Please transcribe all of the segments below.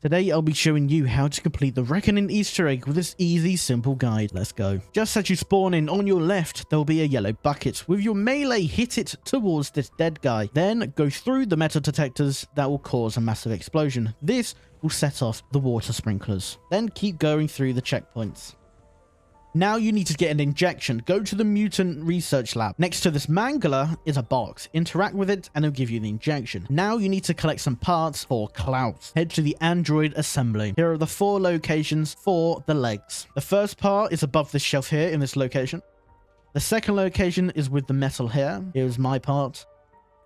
Today I'll be showing you how to complete the Reckoning Easter egg with this easy, simple guide. Let's go. Just as you spawn in, on your left, there'll be a yellow bucket. With your melee, hit it towards this dead guy. Then go through the metal detectors that will cause a massive explosion. This will set off the water sprinklers. Then keep going through the checkpoints. Now you need to get an injection. Go to the mutant research lab. Next to this mangler is a box. Interact with it and it'll give you the injection. Now you need to collect some parts for Klaus. Head to the android assembly. Here are the 4 locations for the legs. The first part is above this shelf here in this location. The second location is with the metal here. Here's my part.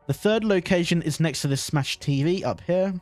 The third location is next to this smashed TV up here.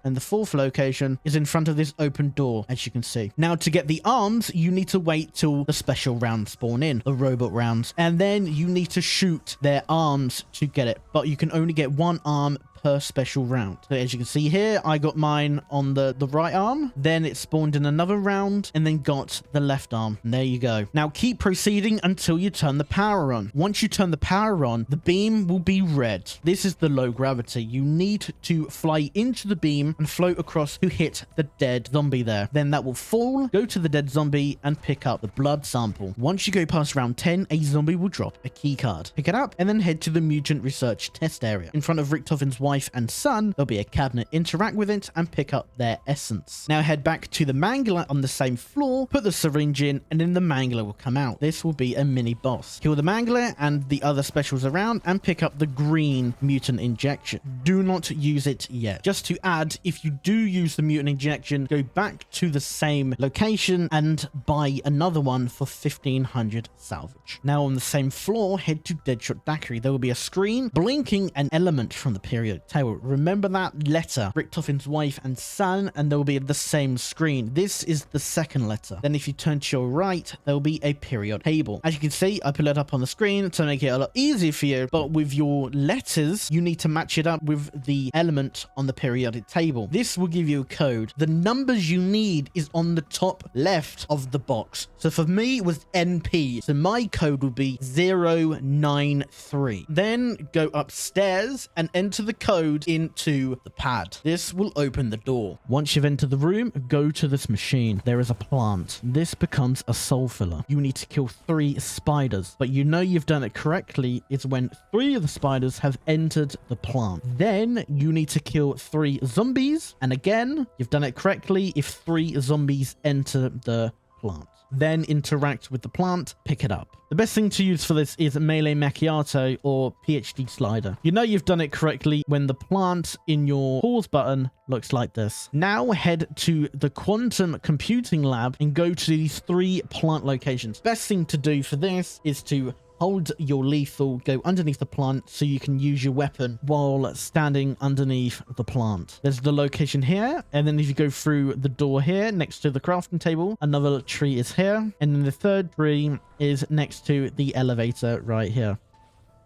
And the fourth location is in front of this open door, as you can see. Now, to get the arms, you need to wait till the special rounds spawn in, the robot rounds. And then you need to shoot their arms to get it. But you can only get 1 arm per special round. So as you can see here, I got mine on the right arm. Then it spawned in another round and then got the left arm. And there you go. Now keep proceeding until you turn the power on. Once you turn the power on, the beam will be red. This is the low gravity. You need to fly into the beam and float across to hit the dead zombie there. Then that will fall, go to the dead zombie and pick up the blood sample. Once you go past round 10, a zombie will drop a key card. Pick it up and then head to the mutant research test area. In front of Richtofen's wife and son, there'll be a cabinet. Interact with it and pick up their essence. Now head back to the mangler on the same floor, put the syringe in, and then the mangler will come out. This will be a mini boss. Kill the mangler and the other specials around and pick up the green mutant injection. Do not use it yet. Just to add, if you do use the mutant injection, go back to the same location and buy another one for 1500 salvage. Now on the same floor, head to Deadshot Daiquiri. There will be a screen blinking an element from the periodic table. Remember that letter, Richtofen's wife and son, and there will be the same screen. This is the second letter. Then if you turn to your right, there will be a period table. As you can see, I put it up on the screen to make it a lot easier for you, but with your letters, you need to match it up with the element on the periodic table. This will give you a code. The numbers you need is on the top left of the box. So for me, it was NP. So my code will be 093. Then go upstairs and enter the code into the pad. This will open the door. Once you've entered the room, go to this machine. There is a plant. This becomes a soul filler. You need to kill 3 spiders, but you know you've done it correctly is when 3 of the spiders have entered the plant. Then you need to kill 3 zombies, and again, you've done it correctly if 3 zombies enter the plant. Then interact with the plant, pick it up. The best thing to use for this is melee macchiato or PhD slider. You know you've done it correctly when the plant in your pause button looks like this. Now head to the quantum computing lab and go to these 3 plant locations. Best thing to do for this is to hold your lethal, go underneath the plant so you can use your weapon while standing underneath the plant. There's the location here, and then if you go through the door here next to the crafting table, another tree is here, and then the third tree is next to the elevator right here.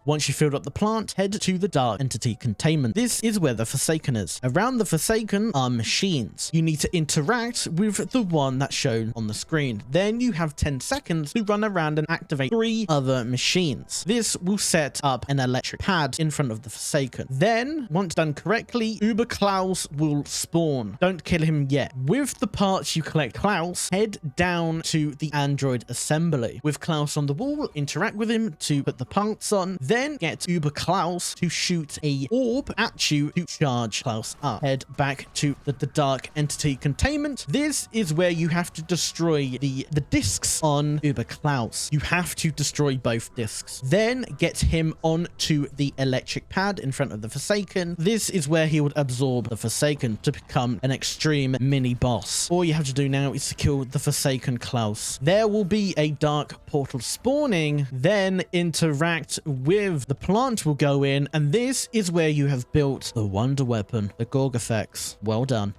Once you've filled up the plant, head to the Dark Entity Containment. This is where the Forsaken is. Around the Forsaken are machines. You need to interact with the one that's shown on the screen. Then you have 10 seconds to run around and activate 3 other machines. This will set up an electric pad in front of the Forsaken. Then, once done correctly, Uber Klaus will spawn. Don't kill him yet. With the parts you collect Klaus, head down to the android assembly. With Klaus on the wall, interact with him to put the parts on. Then get Uber Klaus to shoot a orb at you to charge Klaus up. Head back to the Dark Entity Containment. This is where you have to destroy the discs on Uber Klaus. You have to destroy both discs. Then get him onto the electric pad in front of the Forsaken. This is where he would absorb the Forsaken to become an extreme mini boss. All you have to do now is to kill the Forsaken Klaus. There will be a dark portal spawning. Then interact with the plant will go in, and this is where you have built the wonder weapon, the Gorg effects. Well done.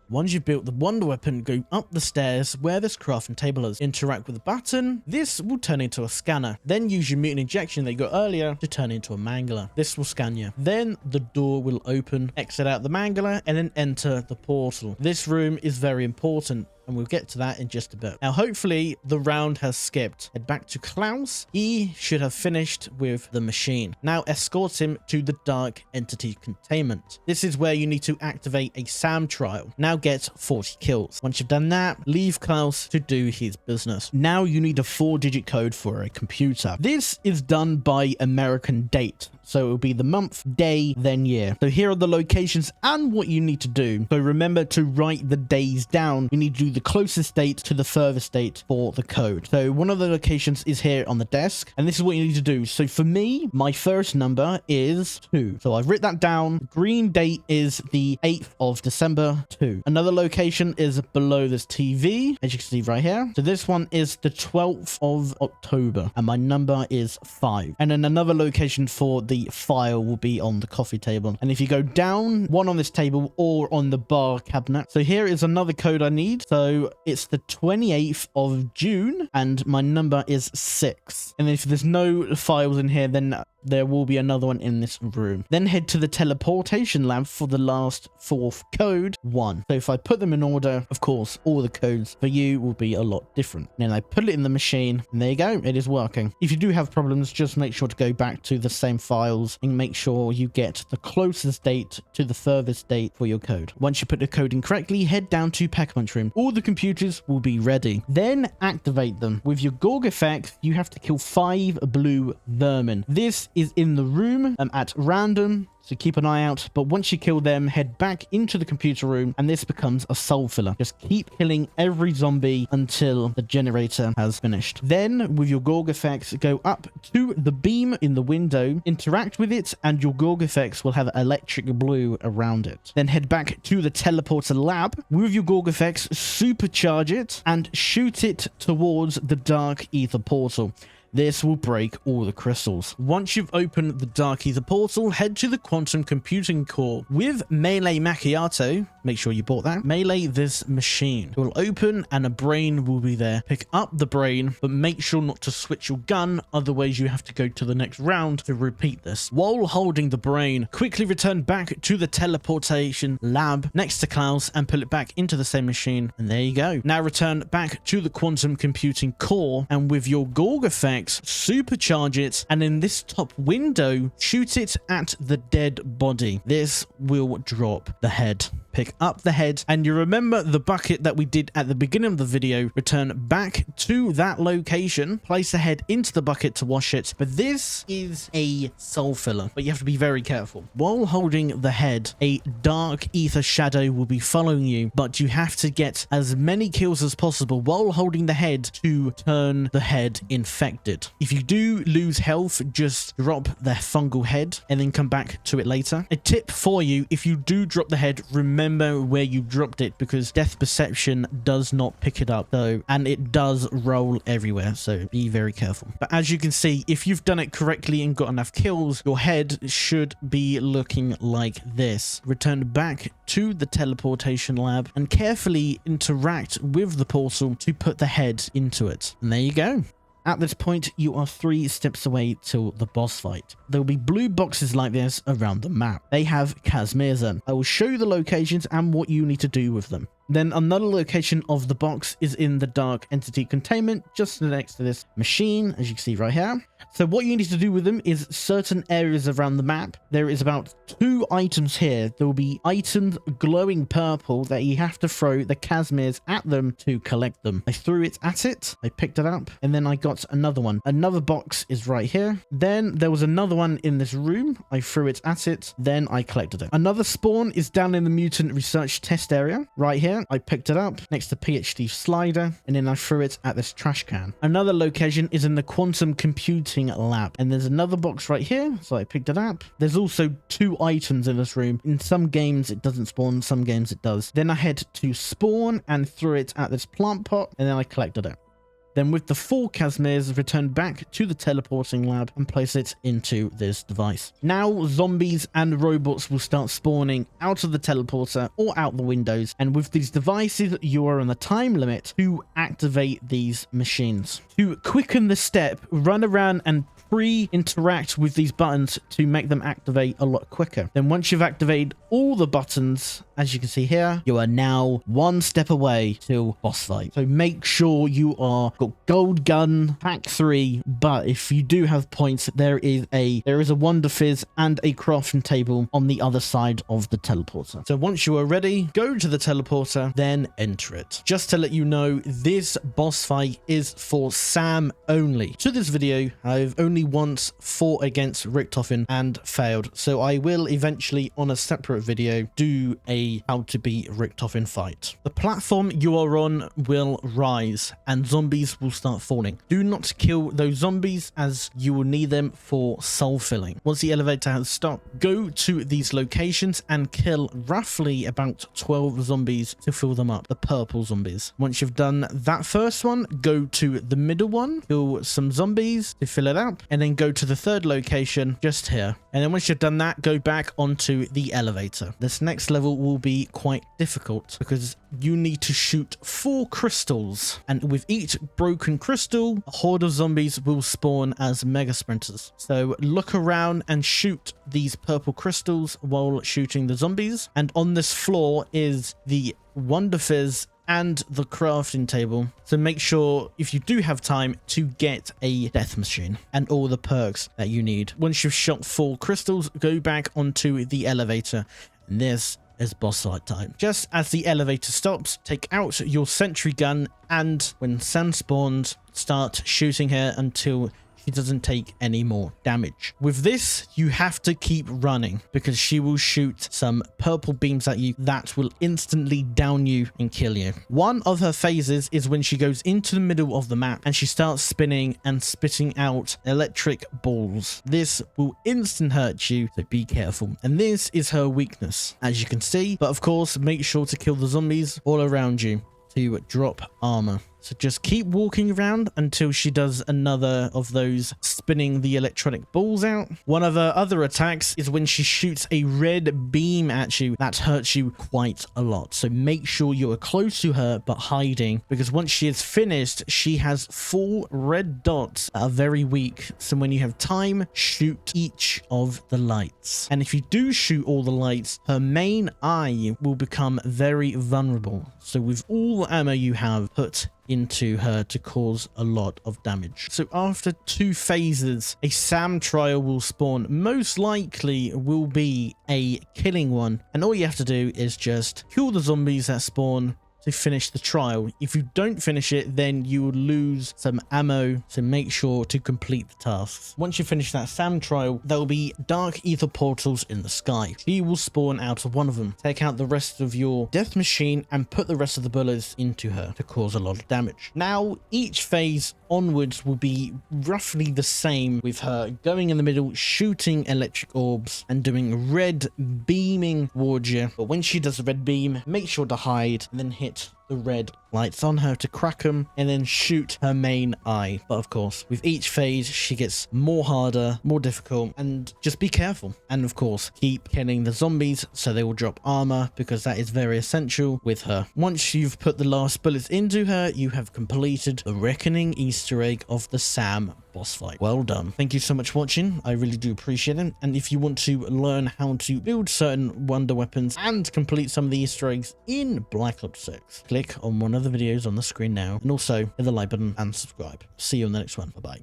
Once you've built the wonder weapon, go up the stairs where this crafting table is. Interact with the button. This will turn into a scanner. Then use your mutant injection that you got earlier to turn into a mangler. This will scan you. Then the door will open. Exit out the mangler and then enter the portal. This room is very important. and we'll get to that in just a bit. Now, hopefully the round has skipped. Head back to Klaus. He should have finished with the machine. Now escort him to the dark entity containment. This is where you need to activate a SAM trial. Now get 40 kills. Once you've done that, leave Klaus to do his business. Now you need a 4-digit code for a computer. This is done by American date. So it will be the month, day, then year. So here are the locations and what you need to do. So remember to write the days down. You need to do the closest date to the furthest date for the code. So one of the locations is here on the desk, and this is what you need to do. So for me, my first number is 2. So I've written that down. Green date is the 8th of December 2. Another location is below this TV, as you can see right here. So this one is the 12th of October, and my number is 5. And then another location for the file will be on the coffee table. And if you go down, one on this table or on the bar cabinet. So here is another code I need. So it's the 28th of June, and my number is 6. And if there's no files in here, then there will be another one in this room. Then head to the teleportation lab for the last 4th code, 1. So if I put them in order, of course, all the codes for you will be a lot different. Then I put it in the machine, and there you go. It is working. If you do have problems, just make sure to go back to the same files and make sure you get the closest date to the furthest date for your code. Once you put the code in correctly, head down to Pack-a-Punch room. All the computers will be ready. Then activate them. With your Gorg effect, you have to kill 5 blue vermin. This is in the room at random, so keep an eye out. But once you kill them, head back into the computer room, and this becomes a soul filler. Just keep killing every zombie until the generator has finished. Then with your Gorg effects, go up to the beam in the window, interact with it, and your Gorg effects will have electric blue around it. Then head back to the teleporter lab. With your Gorg effects, supercharge it and shoot it towards the dark ether portal. This will break all the crystals. Once you've opened the Dark Ether portal, head to the quantum computing core. With Melee Macchiato, make sure you bought that, melee this machine. It will open and a brain will be there. Pick up the brain, but make sure not to switch your gun, otherwise you have to go to the next round to repeat this. While holding the brain, quickly return back to the teleportation lab next to Klaus and pull it back into the same machine, and there you go. Now return back to the quantum computing core, and with your Gorg effect, supercharge it, and in this top window, shoot it at the dead body. This will drop the head. Pick up the head, and you remember the bucket that we did at the beginning of the video. Return back to that location, place the head into the bucket to wash it. But this is a soul filler, but you have to be very careful. While holding the head, a dark ether shadow will be following you, but you have to get as many kills as possible while holding the head to turn the head infected. If you do lose health, just drop the fungal head and then come back to it later. A tip for you: if you do drop the head, remember where you dropped it, because death perception does not pick it up though, and it does roll everywhere, so be very careful. But as you can see, if you've done it correctly and got enough kills, your head should be looking like this. Return back to the teleportation lab and carefully interact with the portal to put the head into it, and there you go. At this point, you are 3 steps away till the boss fight. There will be blue boxes like this around the map. They have Casmirs in. I will show you the locations and what you need to do with them. Then another location of the box is in the dark entity containment, just next to this machine, as you can see right here. So what you need to do with them is certain areas around the map. There is about 2 items here. There will be items glowing purple that you have to throw the Casmirs at them to collect them. I threw it at it, I picked it up, and then I got another one. Another box is right here. Then there was another one in this room. I threw it at it, then I collected it. Another spawn is down in the mutant research test area, right here. I picked it up next to PhD slider, and then I threw it at this trash can. Another location is in the quantum computing lab, and there's another box right here, so I picked it up. There's also 2 items in this room. In some games it doesn't spawn, some games it does. Then I had to spawn and threw it at this plant pot, and then I collected it. Then with the 4 Casimirs, return back to the teleporting lab and place it into this device. Now zombies and robots will start spawning out of the teleporter or out the windows, and with these devices you are on a time limit to activate these machines. To quicken the step, run around and pre-interact with these buttons to make them activate a lot quicker. Then once you've activated all the buttons, as you can see here, you are now 1 step away to boss fight. So make sure you are got gold gun pack 3, but if you do have points, there is a Wonder Fizz and a crafting table on the other side of the teleporter. So once you are ready, go to the teleporter, then enter it. Just to let you know, this boss fight is for Sam only. To this video, I've only once fought against Richtofen and failed, so I will eventually on a separate video do a how to beat Richtofen fight. The platform you are on will rise and zombies will start falling. Do not kill those zombies as you will need them for soul filling. Once the elevator has stopped, go to these locations and kill roughly about 12 zombies to fill them up, the purple zombies. Once you've done that first one, go to the middle one, kill some zombies to fill it up, and then go to the third location just here. And then once you've done that, go back onto the elevator. This next level will be quite difficult because you need to shoot 4 crystals, and with each broken crystal, a horde of zombies will spawn as mega sprinters. So look around and shoot these purple crystals while shooting the zombies. And on this floor is the Wonder Fizz and the crafting table, so make sure if you do have time to get a death machine and all the perks that you need. Once you've shot 4 crystals, go back onto the elevator, and this is boss fight time. Just as the elevator stops, take out your sentry gun, and when Sam spawns, start shooting her until she doesn't take any more damage. With this, you have to keep running because she will shoot some purple beams at you that will instantly down you and kill you. One of her phases is when she goes into the middle of the map and she starts spinning and spitting out electric balls. This will instant hurt you, so be careful. And this is her weakness, as you can see. But of course, make sure to kill the zombies all around you to drop armor. So just keep walking around until she does another of those spinning the electronic balls out. One of her other attacks is when she shoots a red beam at you that hurts you quite a lot. So make sure you are close to her but hiding, because once she is finished, she has 4 red dots that are very weak. So when you have time, shoot each of the lights. And if you do shoot all the lights, her main eye will become very vulnerable. So with all the ammo you have, put into her to cause a lot of damage. So after 2 phases, a Sam trial will spawn. Most likely will be a killing one, and all you have to do is just kill the zombies that spawn to finish the trial. If you don't finish it, then you will lose some ammo, so make sure to complete the tasks. Once you finish that Sam trial, there will be dark ether portals in the sky. She will spawn out of one of them. Take out the rest of your death machine and put the rest of the bullets into her to cause a lot of damage. Now, each phase onwards will be roughly the same, with her going in the middle, shooting electric orbs and doing red beaming towards you. But when she does the red beam, make sure to hide and then hit the red lights on her to crack them, and then shoot her main eye. But of course, with each phase, she gets more harder, more difficult, and just be careful. And of course, keep killing the zombies so they will drop armor, because that is very essential with her. Once you've put the last bullets into her, you have completed the Reckoning Easter egg of the Sam boss fight. Well done. Thank you so much for watching. I really do appreciate it. And if you want to learn how to build certain wonder weapons and complete some of the Easter eggs in Black Ops 6, click on one of the videos on the screen now, and also hit the like button and subscribe. See you on the next one. Bye bye.